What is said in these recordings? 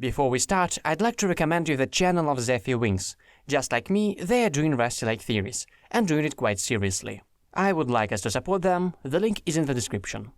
Before we start, I'd like to recommend you the channel of Zephyr Wings. Just like me, they are doing Rusty-like theories, and doing it quite seriously. I would like us to support them, the link is in the description.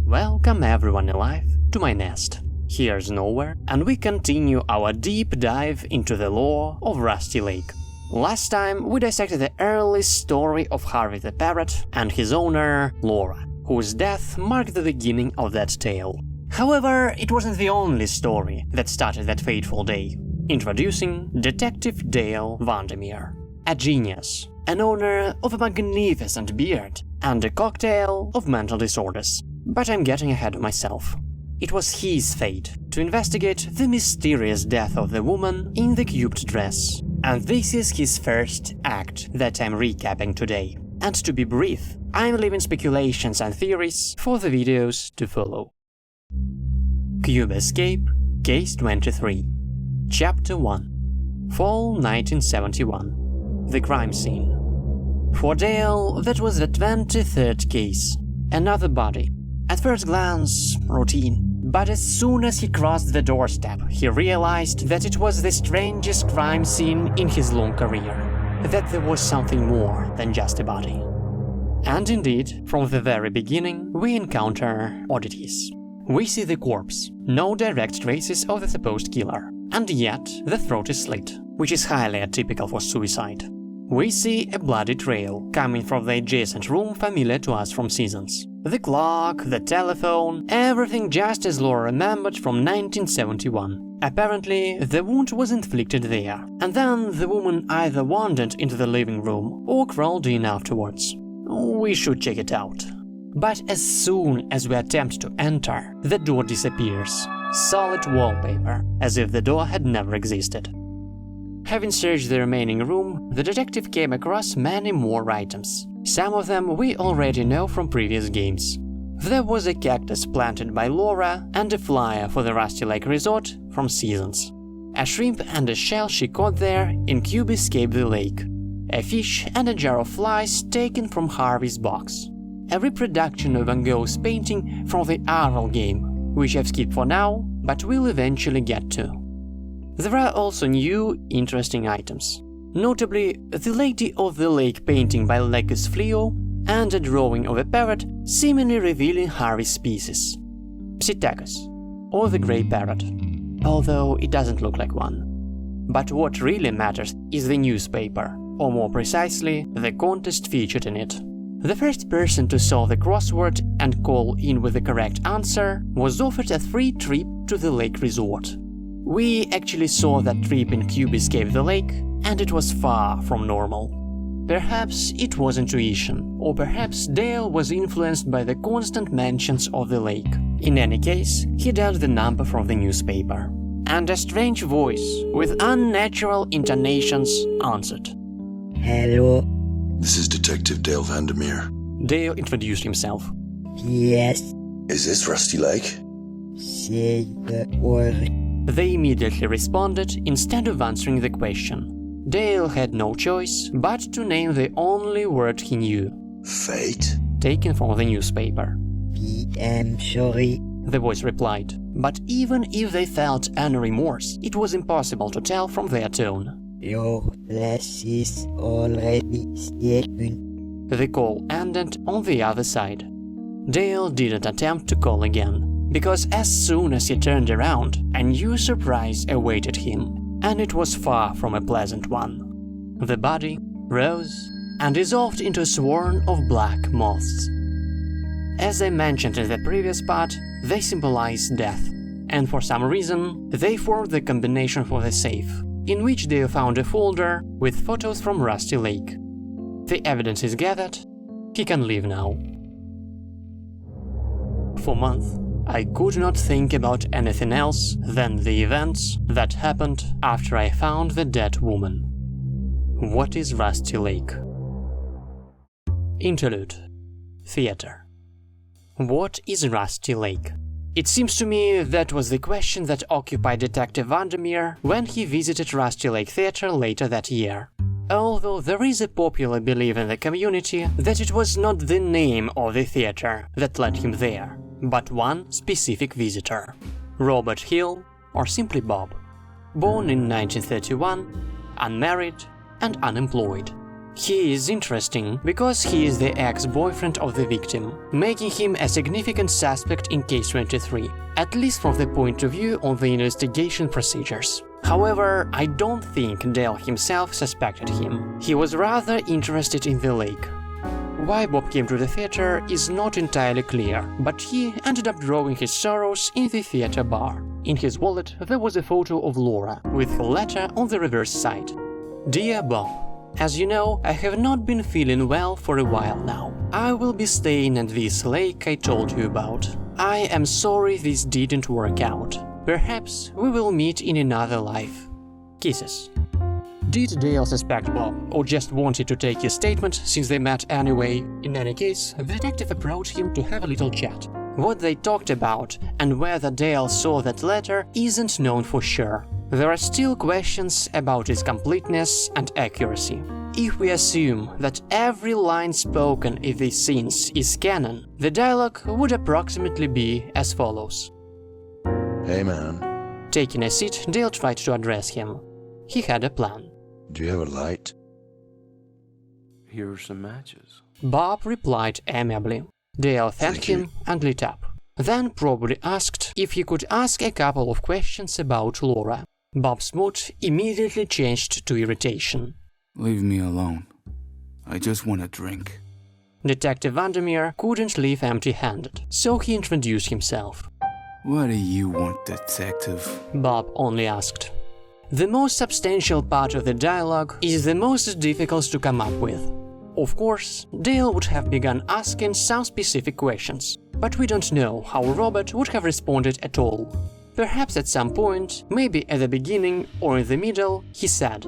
Welcome everyone alive to my nest. Here's Nowhere, and we continue our deep dive into the lore of Rusty Lake. Last time we dissected the early story of Harvey the Parrot and his owner, Laura, whose death marked the beginning of that tale. However, it wasn't the only story that started that fateful day. Introducing Detective Dale Vandermeer, a genius, an owner of a magnificent beard, and a cocktail of mental disorders. But I'm getting ahead of myself. It was his fate to investigate the mysterious death of the woman in the cubed dress. And this is his first act that I'm recapping today. And to be brief, I'm leaving speculations and theories for the videos to follow. Cube Escape, Case 23. Chapter 1. Fall 1971. The crime scene. For Dale, that was the 23rd case. Another body. At first glance, routine. But as soon as he crossed the doorstep, he realized that it was the strangest crime scene in his long career. That there was something more than just a body. And indeed, from the very beginning, we encounter oddities. We see the corpse, no direct traces of the supposed killer, and yet the throat is slit, which is highly atypical for suicide. We see a bloody trail coming from the adjacent room familiar to us from Seasons. The clock, the telephone, everything just as Laura remembered from 1971. Apparently, the wound was inflicted there, and then the woman either wandered into the living room or crawled in afterwards. We should check it out. But as soon as we attempt to enter, the door disappears. Solid wallpaper, as if the door had never existed. Having searched the remaining room, the detective came across many more items. Some of them we already know from previous games. There was a cactus planted by Laura and a flyer for the Rusty Lake Resort from Seasons. A shrimp and a shell she caught there in Cube Escape the Lake. A fish and a jar of flies taken from Harvey's box. A reproduction of Van Gogh's painting from the DDRL game, which I've skipped for now, but will eventually get to. There are also new, interesting items. Notably, the Lady of the Lake painting by Lecus Fleo and a drawing of a parrot seemingly revealing Harvey's species. Psittacus, or the grey parrot, although it doesn't look like one. But what really matters is the newspaper, or more precisely, the contest featured in it. The first person to solve the crossword and call in with the correct answer was offered a free trip to the lake resort. We actually saw that trip in Cube Escape the Lake, and it was far from normal. Perhaps it was intuition, or perhaps Dale was influenced by the constant mentions of the lake. In any case, he dialed the number from the newspaper. And a strange voice, with unnatural intonations, answered. Hello. This is Detective Dale Vandermeer. Dale introduced himself. Yes. Is this Rusty Lake? Say the word. They immediately responded instead of answering the question. Dale had no choice but to name the only word he knew. Fate? Taken from the newspaper. I'm sorry. The voice replied. But even if they felt any remorse, it was impossible to tell from their tone. Your place is already taken. The call ended on the other side. Dale didn't attempt to call again, because as soon as he turned around, a new surprise awaited him, and it was far from a pleasant one. The body rose and dissolved into a swarm of black moths. As I mentioned in the previous part, they symbolize death, and for some reason, they formed the combination for the safe, in which they found a folder with photos from Rusty Lake. The evidence is gathered, he can leave now. For months, I could not think about anything else than the events that happened after I found the dead woman. What is Rusty Lake? Interlude. Theater. What is Rusty Lake? It seems to me that was the question that occupied Detective Vandermeer when he visited Rusty Lake Theater later that year. Although there is a popular belief in the community that it was not the name of the theater that led him there, but one specific visitor. Robert Hill, or simply Bob. Born in 1931, unmarried and unemployed. He is interesting because he is the ex-boyfriend of the victim, making him a significant suspect in case 23, at least from the point of view of the investigation procedures. However, I don't think Dale himself suspected him. He was rather interested in the lake. Why Bob came to the theater is not entirely clear, but he ended up drawing his sorrows in the theater bar. In his wallet there was a photo of Laura, with her letter on the reverse side. Dear Bob, as you know, I have not been feeling well for a while now. I will be staying at this lake I told you about. I am sorry this didn't work out. Perhaps we will meet in another life. Kisses. Did Dale suspect Bob, or just wanted to take his statement since they met anyway? In any case, the detective approached him to have a little chat. What they talked about and whether Dale saw that letter isn't known for sure. There are still questions about its completeness and accuracy. If we assume that every line spoken in these scenes is canon, the dialogue would approximately be as follows. Hey man, Taking a seat, Dale tried to address him. He had a plan. do you have a light? Here are some matches. Bob replied amiably. Dale thanked Thank you. him and lit up. Then probably asked if he could ask a couple of questions about Laura. Bob's mood immediately changed to irritation. Leave me alone. I just want a drink. Detective Vandermeer couldn't leave empty-handed, so he introduced himself. What do you want, detective? Bob only asked. The most substantial part of the dialogue is the most difficult to come up with. Of course, Dale would have begun asking some specific questions, but we don't know how Robert would have responded at all. Perhaps at some point, maybe at the beginning or in the middle, he said,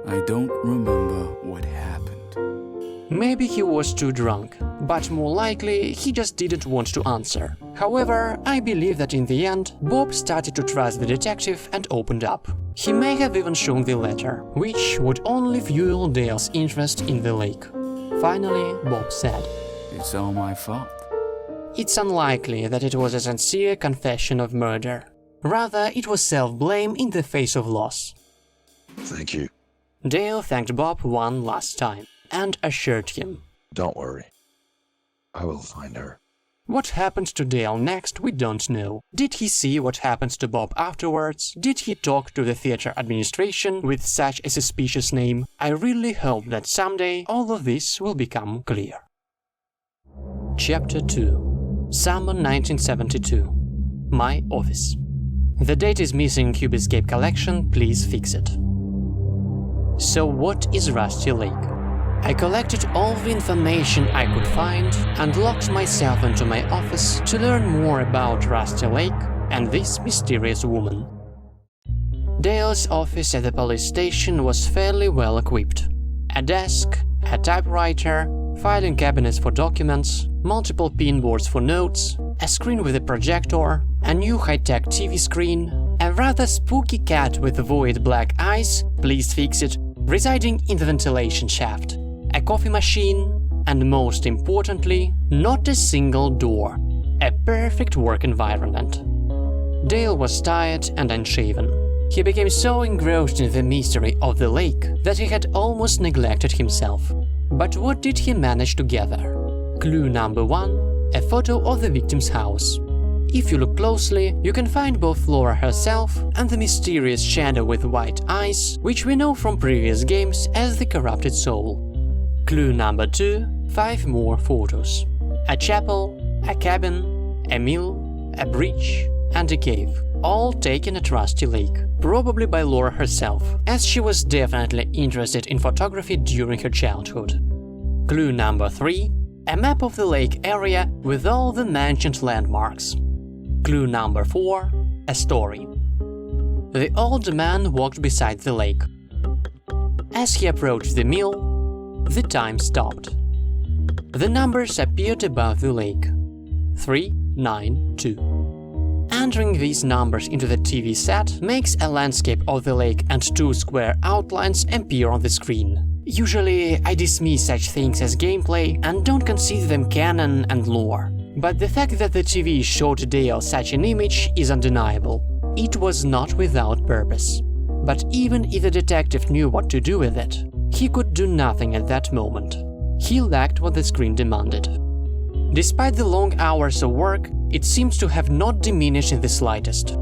I don't remember what happened. maybe he was too drunk, but more likely he just didn't want to answer. However, I believe that in the end, Bob started to trust the detective and opened up. He may have even shown the letter, which would only fuel Dale's interest in the lake. Finally, Bob said, It's all my fault. It's unlikely that it was a sincere confession of murder. Rather, it was self-blame in the face of loss. Thank you. Dale thanked Bob one last time and assured him. Don't worry. I will find her. What happened to Dale next, we don't know. Did he see what happened to Bob afterwards? Did he talk to the theater administration with such a suspicious name? I really hope that someday all of this will become clear. Chapter 2. Summer 1972. My office. The date is missing in Cubescape collection, please fix it. So what is Rusty Lake? I collected all the information I could find and locked myself into my office to learn more about Rusty Lake and this mysterious woman. Dale's office at the police station was fairly well equipped. A desk, a typewriter, filing cabinets for documents, multiple pinboards for notes, a screen with a projector, a new high-tech TV screen, a rather spooky cat with void black eyes, please fix it, residing in the ventilation shaft, a coffee machine, and most importantly, not a single door. A perfect work environment. Dale was tired and unshaven. He became so engrossed in the mystery of the lake that he had almost neglected himself. But what did he manage to gather? Clue number 1, a photo of the victim's house. If you look closely, you can find both Laura herself and the mysterious shadow with white eyes, which we know from previous games as the corrupted soul. Clue number 2, 5 more photos. A chapel, a cabin, a mill, a bridge, and a cave, all taken at Rusty Lake, probably by Laura herself, as she was definitely interested in photography during her childhood. Clue number 3, a map of the lake area with all the mentioned landmarks. Clue number 4, a story. The old man walked beside the lake. As he approached the mill, the time stopped. The numbers appeared above the lake. 392. Entering these numbers into the TV set makes a landscape of the lake and 2 square outlines appear on the screen. Usually, I dismiss such things as gameplay and don't consider them canon and lore. But the fact that the TV showed Dale such an image is undeniable. It was not without purpose. But even if the detective knew what to do with it, he could do nothing at that moment. He lacked what the screen demanded. Despite the long hours of work, it seems to have not diminished in the slightest.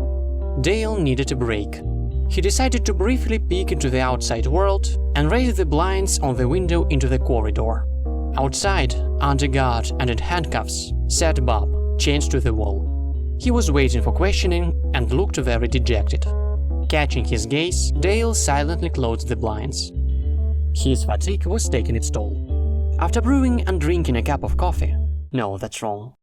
Dale needed a break. He decided to briefly peek into the outside world and raise the blinds on the window into the corridor. Outside, under guard and in handcuffs, sat Bob, chained to the wall. He was waiting for questioning and looked very dejected. Catching his gaze, Dale silently closed the blinds. His fatigue was taking its toll. After brewing and drinking a cup of coffee— no, that's wrong.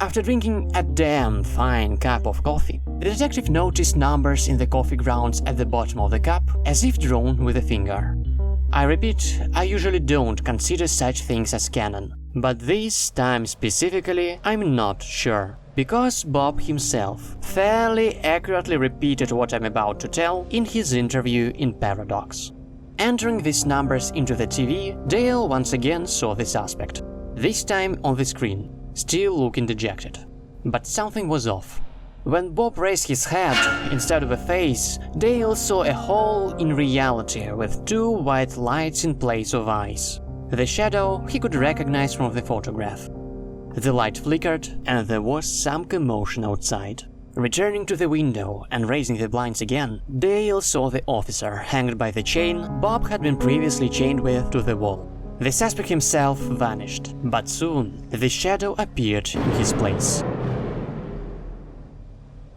After drinking a damn fine cup of coffee, the detective noticed numbers in the coffee grounds at the bottom of the cup, as if drawn with a finger. I repeat, I usually don't consider such things as canon, but this time specifically, I'm not sure, because Bob himself fairly accurately repeated what I'm about to tell in his interview in Paradox. Entering these numbers into the TV, Dale once again saw the suspect, this time on the screen, still looking dejected. But something was off. When Bob raised his head, instead of a face, Dale saw a hole in reality with two white lights in place of eyes. The shadow he could recognize from the photograph. The light flickered, and there was some commotion outside. Returning to the window and raising the blinds again, Dale saw the officer hanged by the chain Bob had been previously chained with to the wall. The suspect himself vanished, but soon the shadow appeared in his place.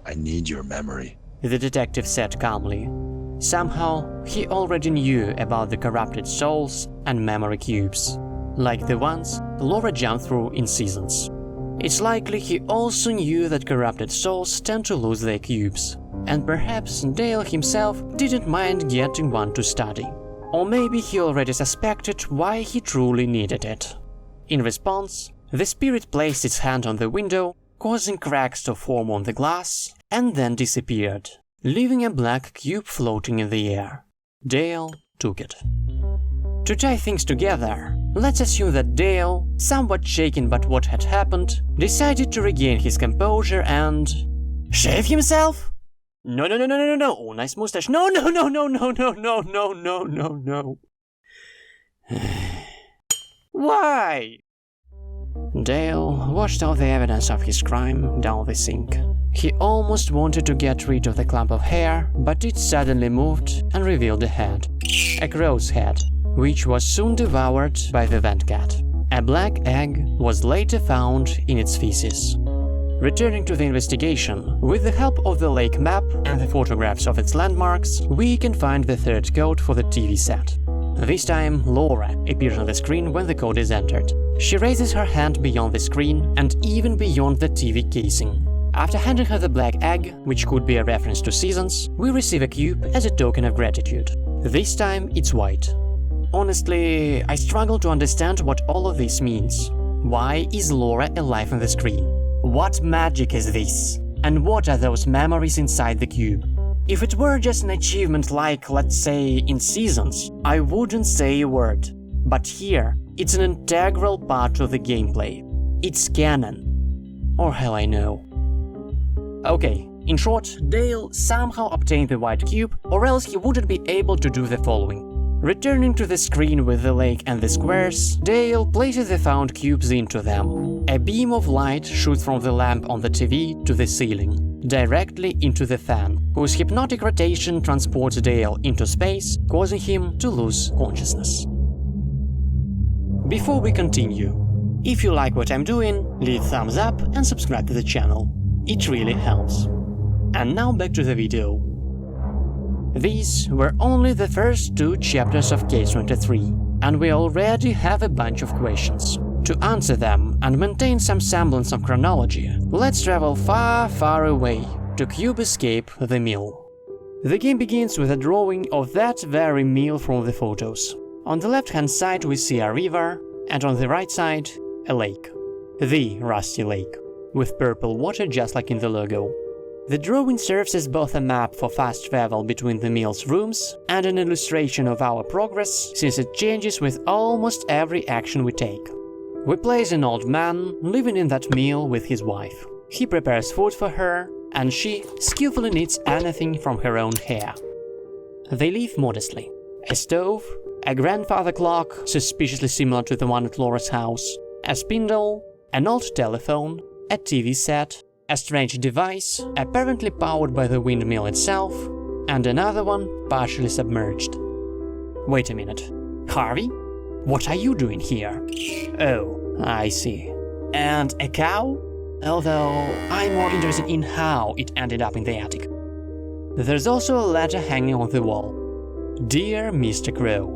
I need your memory. The detective said calmly. Somehow, he already knew about the corrupted souls and memory cubes, like the ones Laura jumped through in Seasons. It's likely he also knew that corrupted souls tend to lose their cubes, and perhaps Dale himself didn't mind getting one to study. Or maybe he already suspected why he truly needed it. In response, the spirit placed its hand on the window, causing cracks to form on the glass, and then disappeared, leaving a black cube floating in the air. Dale took it. To tie things together, let's assume that Dale, somewhat shaken by what had happened, decided to regain his composure and… shave himself? No. Oh, nice mustache. No. Why? Dale washed all the evidence of his crime down the sink. He almost wanted to get rid of the clump of hair, but it suddenly moved and revealed a head. A crow's head, which was soon devoured by the vent cat. A black egg was later found in its feces. Returning to the investigation, with the help of the lake map and the photographs of its landmarks, we can find the third code for the TV set. This time, Laura appears on the screen when the code is entered. She raises her hand beyond the screen and even beyond the TV casing. After handing her the black egg, which could be a reference to Seasons, we receive a cube as a token of gratitude. This time it's white. Honestly, I struggle to understand what all of this means. Why is Laura alive on the screen? What magic is this? And what are those memories inside the cube? If it were just an achievement like, let's say, in Seasons, I wouldn't say a word. But here, it's an integral part of the gameplay. It's canon. Or hell I know. Okay, in short, Dale somehow obtained the white cube, or else he wouldn't be able to do the following. Returning to the screen with the lake and the squares, Dale places the found cubes into them. A beam of light shoots from the lamp on the TV to the ceiling, directly into the fan, whose hypnotic rotation transports Dale into space, causing him to lose consciousness. Before we continue, if you like what I'm doing, leave thumbs up and subscribe to the channel. It really helps. And now back to the video. These were only the first 2 chapters of Case 23, and we already have a bunch of questions. To answer them and maintain some semblance of chronology, let's travel far away to Cube Escape the Mill. The game begins with a drawing of that very mill from the photos. On the left-hand side we see a river, and on the right side, a lake. The Rusty Lake, with purple water just like in the logo. The drawing serves as both a map for fast travel between the mill's rooms and an illustration of our progress, since it changes with almost every action we take. We play as an old man living in that mill with his wife. He prepares food for her, and she skillfully knits anything from her own hair. They live modestly. A stove, a grandfather clock suspiciously similar to the one at Laura's house, a spindle, an old telephone, a TV set, a strange device apparently powered by the windmill itself, and another one partially submerged. Wait a minute. Harvey? What are you doing here? Oh, I see. And a cow? Although I'm more interested in how it ended up in the attic. There's also a letter hanging on the wall. Dear Mr. Crow,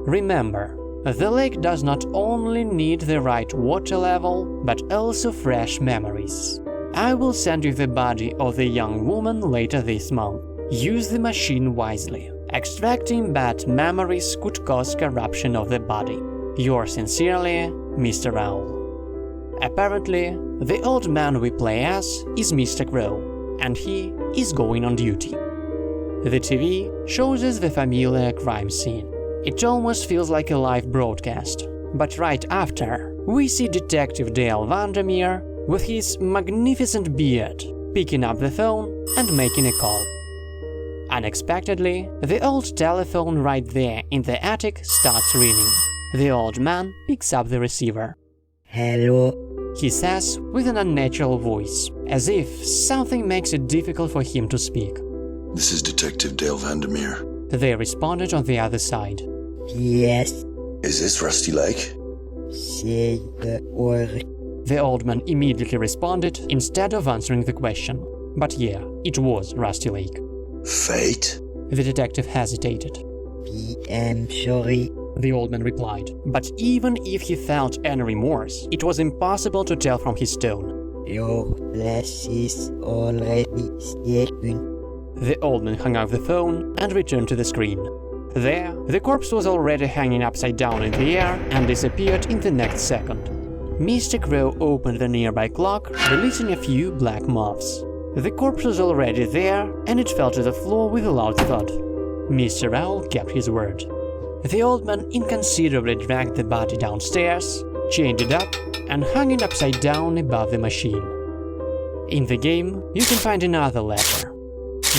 remember, the lake does not only need the right water level, but also fresh memories. I will send you the body of the young woman later this month. Use the machine wisely. Extracting bad memories could cause corruption of the body. Yours sincerely, Mr. Owl. Apparently, the old man we play as is Mr. Crow, and he is going on duty. The TV shows us the familiar crime scene. It almost feels like a live broadcast, but right after, we see Detective Dale Vandermeer with his magnificent beard picking up the phone and making a call. Unexpectedly, the old telephone right there in the attic starts ringing. The old man picks up the receiver. Hello? He says with an unnatural voice, as if something makes it difficult for him to speak. This is Detective Dale Vandermeer. They responded on the other side. Yes, Is this Rusty Lake? say the word. The old man immediately responded instead of answering the question. But yeah, it was Rusty Lake. Fate? The detective hesitated. I'm sorry. The old man replied. But even if he felt any remorse, it was impossible to tell from his tone. Your flesh is already taken. The old man hung up the phone and returned to the screen. There, the corpse was already hanging upside down in the air and disappeared in the next second. Mr. Crow opened the nearby clock, releasing a few black moths. The corpse was already there, and it fell to the floor with a loud thud. Mr. Owl kept his word. The old man inconsiderately dragged the body downstairs, chained it up, and hung it upside down above the machine. In the game, you can find another letter.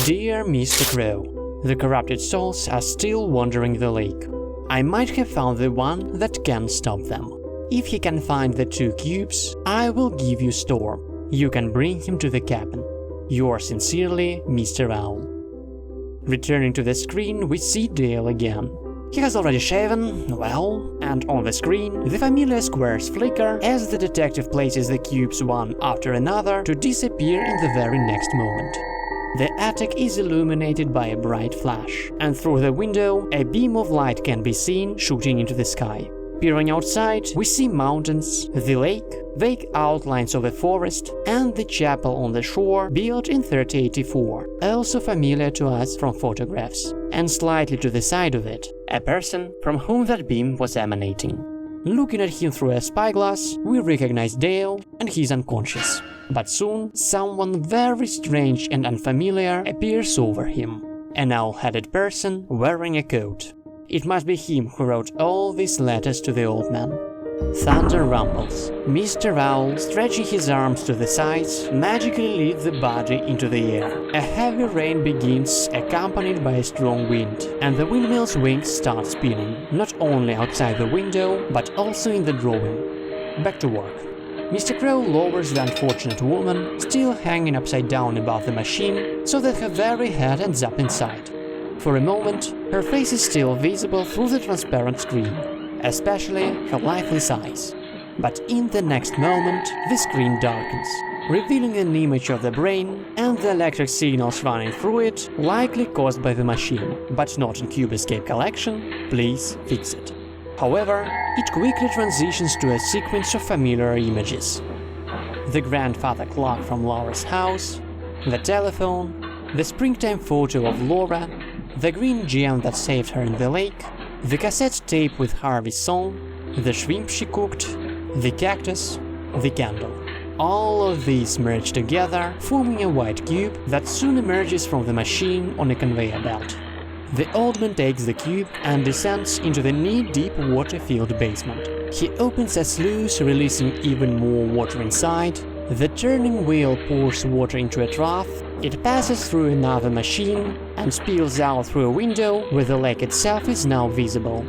Dear Mr. Crow, the corrupted souls are still wandering the lake. I might have found the one that can stop them. If he can find the 2 cubes, I will give you Storm. You can bring him to the cabin. Yours sincerely, Mr. Owl. Returning to the screen, we see Dale again. He has already shaven, well, and on the screen, the familiar squares flicker as the detective places the cubes one after another to disappear in the very next moment. The attic is illuminated by a bright flash, and through the window, a beam of light can be seen shooting into the sky. Peering outside, we see mountains, the lake, vague outlines of a forest, and the chapel on the shore built in 3084, also familiar to us from photographs. And slightly to the side of it, a person from whom that beam was emanating. Looking at him through a spyglass, we recognize Dale, and he's unconscious. But soon, someone very strange and unfamiliar appears over him. An owl-headed person wearing a coat. It must be him who wrote all these letters to the old man. Thunder rumbles. Mr. Owl, stretching his arms to the sides, magically leads the body into the air. A heavy rain begins, accompanied by a strong wind, and the windmill's wings start spinning, not only outside the window, but also in the drawing. Back to work. Mr. Crow lowers the unfortunate woman, still hanging upside down above the machine, so that her very head ends up inside. For a moment, her face is still visible through the transparent screen, especially her lifeless eyes. But in the next moment, the screen darkens, revealing an image of the brain and the electric signals running through it, likely caused by the machine, but not in Cube Escape Collection. Please fix it. However, it quickly transitions to a sequence of familiar images. The grandfather clock from Laura's house, the telephone, the springtime photo of Laura, the green gem that saved her in the lake, the cassette tape with Harvey's song, the shrimp she cooked, the cactus, the candle. All of these merge together, forming a white cube that soon emerges from the machine on a conveyor belt. The old man takes the cube and descends into the knee-deep water-filled basement. He opens a sluice, releasing even more water inside. The turning wheel pours water into a trough. It passes through another machine and spills out through a window where the lake itself is now visible.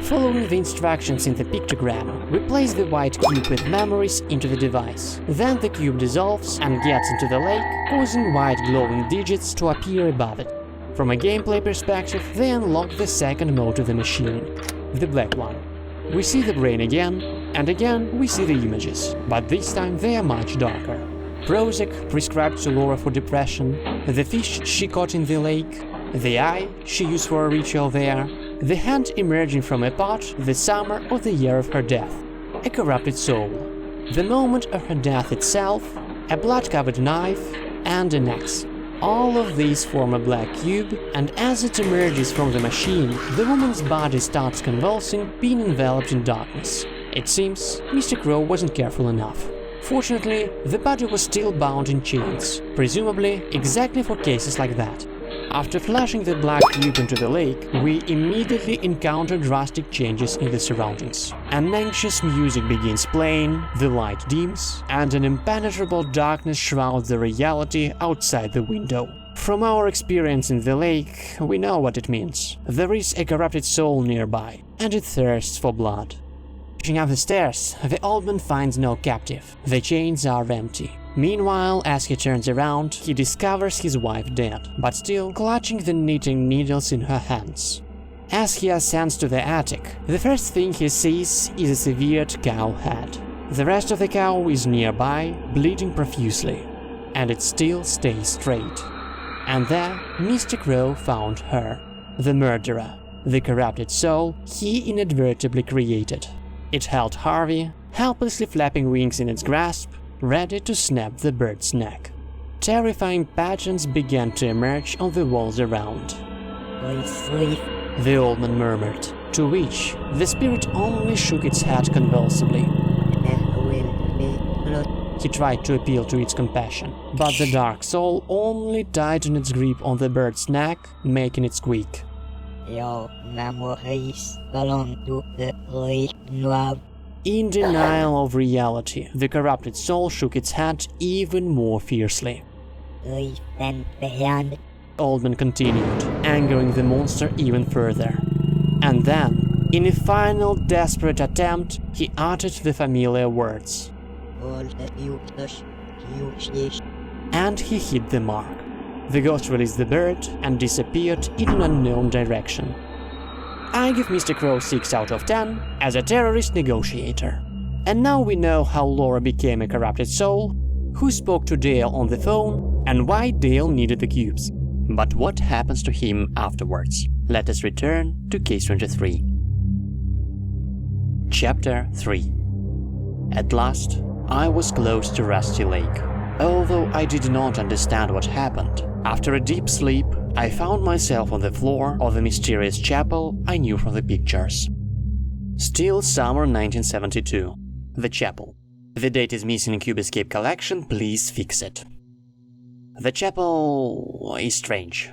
Following the instructions in the pictogram, we place the white cube with memories into the device. Then the cube dissolves and gets into the lake, causing white glowing digits to appear above it. From a gameplay perspective, they unlock the second mode of the machine, the black one. We see the brain again, and again we see the images, but this time they are much darker. Prozac prescribed to Laura for depression, the fish she caught in the lake, the eye she used for a ritual there, the hand emerging from a pot, the summer or the year of her death, a corrupted soul, the moment of her death itself, a blood-covered knife, and an axe. All of these form a black cube, and as it emerges from the machine, the woman's body starts convulsing, being enveloped in darkness. It seems Mr. Crow wasn't careful enough. Fortunately, the body was still bound in chains, presumably exactly for cases like that. After flashing the black cube into the lake, we immediately encounter drastic changes in the surroundings. An anxious music begins playing, the light dims, and an impenetrable darkness shrouds the reality outside the window. From our experience in the lake, we know what it means. There is a corrupted soul nearby, and it thirsts for blood. Pushing up the stairs, the old man finds no captive. The chains are empty. Meanwhile, as he turns around, he discovers his wife dead, but still clutching the knitting needles in her hands. As he ascends to the attic, the first thing he sees is a severed cow head. The rest of the cow is nearby, bleeding profusely, and it still stays straight. And there, Mr. Crow found her, the murderer, the corrupted soul he inadvertently created. It held Harvey, helplessly flapping wings in its grasp, ready to snap the bird's neck. Terrifying patterns began to emerge on the walls around. Sleep. The old man murmured, to which the spirit only shook its head convulsively. There will be blood. He tried to appeal to its compassion, but the dark soul only tightened its grip on the bird's neck, making it squeak. Your memories belong to the late noir. In denial of reality, the corrupted soul shook its head even more fiercely. Leave them behind. Oldman continued, angering the monster even further. And then, in a final desperate attempt, he uttered the familiar words. All the useless. And he hit the mark. The ghost released the bird and disappeared in an unknown direction. I give Mr. Crow 6 out of 10 as a terrorist negotiator. And now we know how Laura became a corrupted soul, who spoke to Dale on the phone, and why Dale needed the cubes. But what happens to him afterwards? Let us return to Case 23. Chapter 3. At last, I was close to Rusty Lake. Although I did not understand what happened, after a deep sleep, I found myself on the floor of the mysterious chapel I knew from the pictures. Still summer 1972. The chapel. The date is missing in Cube Escape collection, please fix it. The chapel is strange.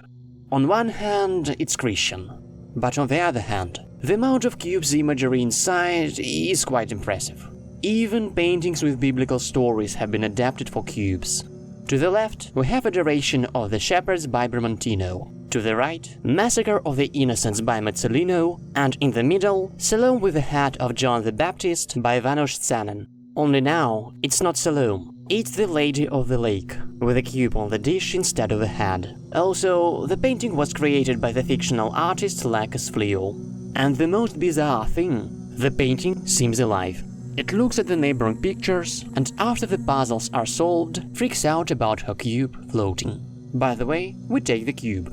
On one hand, it's Christian, but on the other hand, the amount of Cube's imagery inside is quite impressive. Even paintings with biblical stories have been adapted for cubes. To the left, we have Adoration of the Shepherds by Bramantino. To the right, Massacre of the Innocents by Mazzolino, and in the middle, Salome with the Head of John the Baptist by Vanos Tsanen. Only now, it's not Salome, it's the Lady of the Lake, with a cube on the dish instead of a head. Also, the painting was created by the fictional artist Lacus Fleo. And the most bizarre thing, the painting seems alive. It looks at the neighboring pictures, and after the puzzles are solved, freaks out about her cube floating. By the way, we take the cube.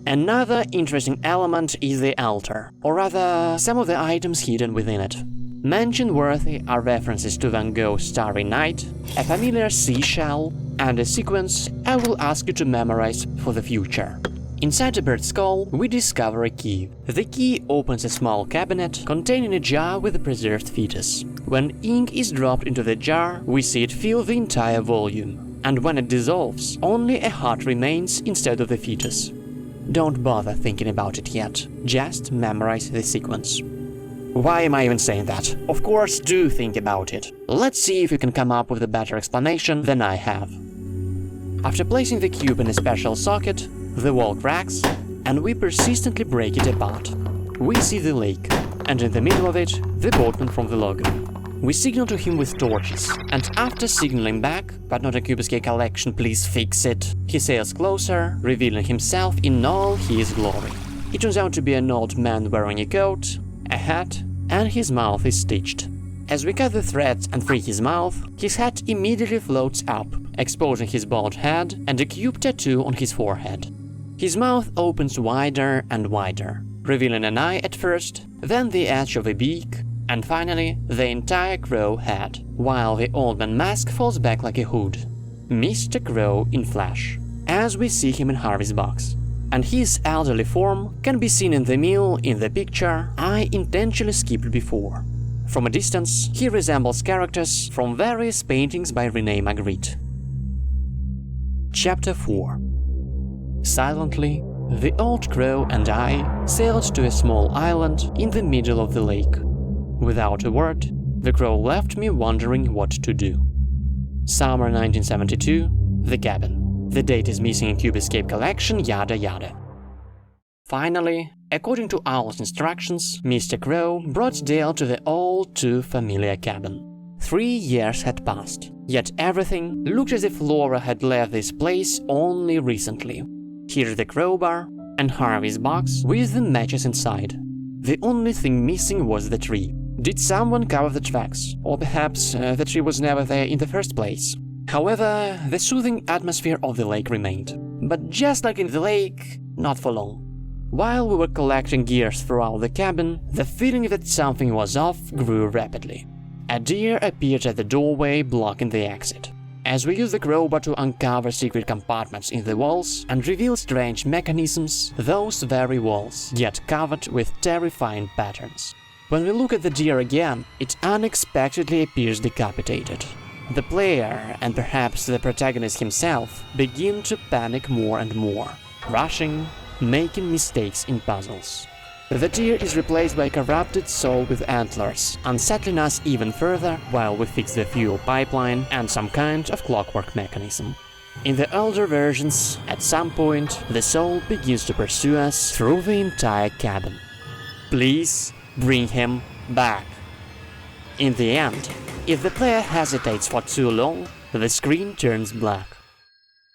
Another interesting element is the altar, or rather, some of the items hidden within it. Mention-worthy are references to Van Gogh's Starry Night, a familiar seashell, and a sequence I will ask you to memorize for the future. Inside the bird's skull, we discover a key. The key opens a small cabinet containing a jar with a preserved fetus. When ink is dropped into the jar, we see it fill the entire volume. And when it dissolves, only a heart remains instead of the fetus. don't bother thinking about it yet, just memorize the sequence. Why am I even saying that? Of course, do think about it. Let's see if you can come up with a better explanation than I have. After placing the cube in a special socket, the wall cracks, and we persistently break it apart. We see the lake, and in the middle of it, the boatman from the logo. We signal to him with torches, and after signaling back, but not a Cube Escape collection, please fix it, he sails closer, revealing himself in all his glory. He turns out to be an old man wearing a coat, a hat, and his mouth is stitched. As we cut the threads and free his mouth, his hat immediately floats up, exposing his bald head and a cube tattoo on his forehead. His mouth opens wider and wider, revealing an eye at first, then the edge of a beak, and finally the entire crow head, while the old man mask falls back like a hood. Mr. Crow in flesh, as we see him in Harvey's box. And his elderly form can be seen in the mill in the picture I intentionally skipped before. From a distance, he resembles characters from various paintings by René Magritte. Chapter 4. Silently, the old crow and I sailed to a small island in the middle of the lake. Without a word, the crow left me wondering what to do. Summer 1972, the cabin. The date is missing in Cube Escape collection, yada yada. Finally, according to Owl's instructions, Mr. Crow brought Dale to the all too familiar cabin. 3 years had passed, yet everything looked as if Laura had left this place only recently. Here's the crowbar and Harvey's box with the matches inside. The only thing missing was the tree. Did someone cover the tracks, or perhaps the tree was never there in the first place? However, the soothing atmosphere of the lake remained. But just like in the lake, not for long. While we were collecting gears throughout the cabin, the feeling that something was off grew rapidly. A deer appeared at the doorway, blocking the exit. As we used the crowbar to uncover secret compartments in the walls and reveal strange mechanisms, those very walls get covered with terrifying patterns. When we look at the deer again, it unexpectedly appears decapitated. The player, and perhaps the protagonist himself, begin to panic more and more, rushing, making mistakes in puzzles. The deer is replaced by a corrupted soul with antlers, unsettling us even further while we fix the fuel pipeline and some kind of clockwork mechanism. In the older versions, at some point, the soul begins to pursue us through the entire cabin. Please bring him back. In the end, if the player hesitates for too long, the screen turns black.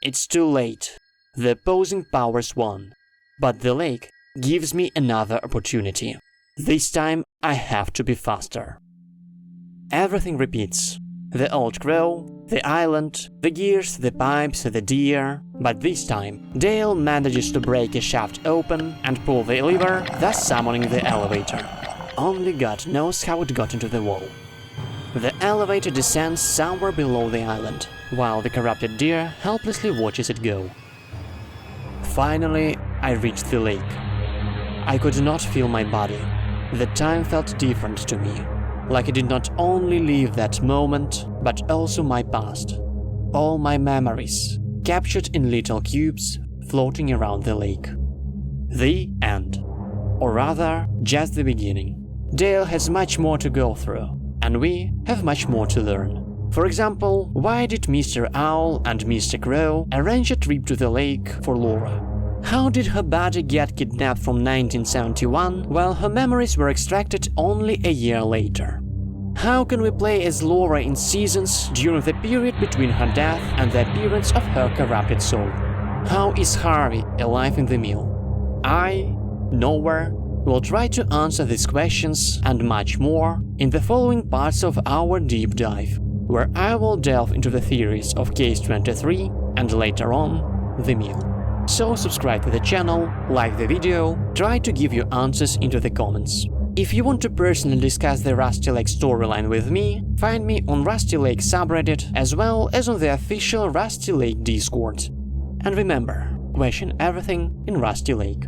It's too late. The opposing powers won. But the lake gives me another opportunity. This time I have to be faster. Everything repeats. The old crow, the island, the gears, the pipes, the deer. But this time, Dale manages to break a shaft open and pull the lever, thus summoning the elevator. Only God knows how it got into the wall. The elevator descends somewhere below the island, while the corrupted deer helplessly watches it go. Finally, I reached the lake. I could not feel my body. The time felt different to me, like I did not only live that moment, but also my past. All my memories, captured in little cubes, floating around the lake. The end. Or rather, just the beginning. Dale has much more to go through, and we have much more to learn. For example, why did Mr. Owl and Mr. Crow arrange a trip to the lake for Laura? How did her body get kidnapped from 1971 while her memories were extracted only a year later? How can we play as Laura in Seasons during the period between her death and the appearance of her corrupted soul? How is Harvey alive in the mill? I, Nowhere, will try to answer these questions and much more in the following parts of our deep dive, where I will delve into the theories of Case 23 and later on, the mill. So subscribe to the channel, like the video, try to give your answers into the comments. If you want to personally discuss the Rusty Lake storyline with me, find me on Rusty Lake subreddit as well as on the official Rusty Lake Discord. And remember, question everything in Rusty Lake.